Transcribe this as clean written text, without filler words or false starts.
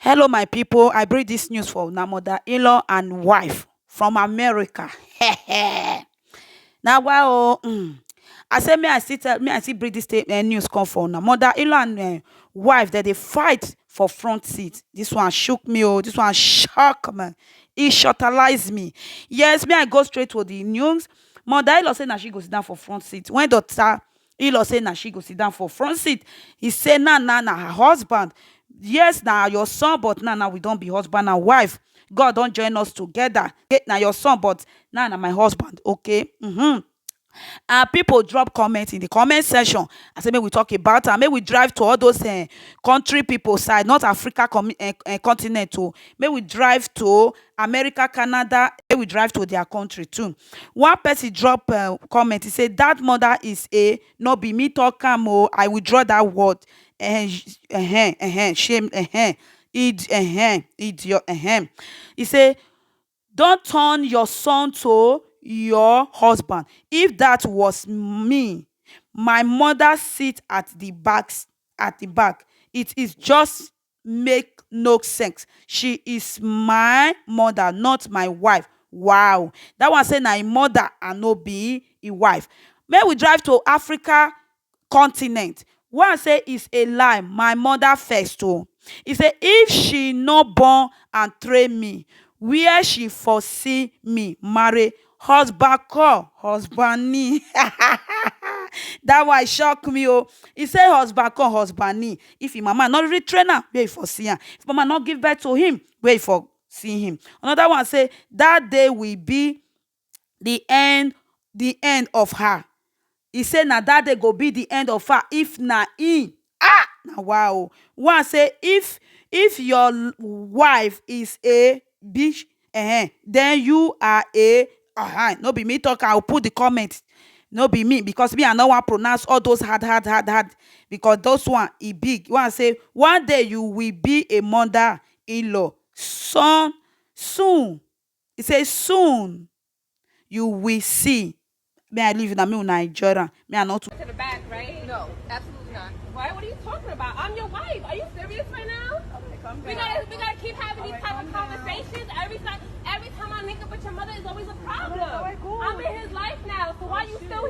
Hello, my people. I bring this news for my mother-in-law and wife from America. Now, wow, I say I still bring this news come for now. Mother-in-law and wife that they fight for front seat. This one shook me. Oh, this one shock me. It shortalized me. Yes, me I go straight to the news. Mother-in-law say now she go sit down for front seat. When daughter-in-law say now she go sit down for front seat, he say nah, her husband. Yes, now your son, but now we don't be husband and wife. God don't join us together. Now your son, but now my husband. Okay. People drop comments in the comment section. I say, may we talk about it. May we drive to all those country people side, not Africa continent too. May we drive to America, Canada. May we drive to their country too. One person drop comment. He said that mother is a no be me talk am. I withdraw that word. Shame. Idiot. He say, don't turn your son to your husband. If that was me, my mother sit at the back. It is just make no sense. She is my mother, not my wife. Wow. That one say na a mother and no be a wife. May we drive to Africa continent. One say is a lie. My mother first. Oh. He say if she no born and train me, where she foresee me marry husband call husband. That why shock me. Oh, he say husband call husband. If him mama not really train am, where he for see am. If mama not give birth to him, where he for see him. Another one say that day will be the end of her. He say na that day go be the end of her if na him. Now wow. One say if your wife is a bitch, then you are a no be me talk. I'll put the comment. No be me, because me I no want pronounce all those hard because those one e big. One say one day you will be a mother-in-law. Soon. He say soon you will see. May I live in Nigeria. May I not To the back, right? No, absolutely not. Why? What are you talking about? I'm your wife. Are you serious right now? Okay, come We back. gotta keep having these type of conversations. Every time I link up with your mother is always a problem. Alright, cool. I'm in his life now, so why are you still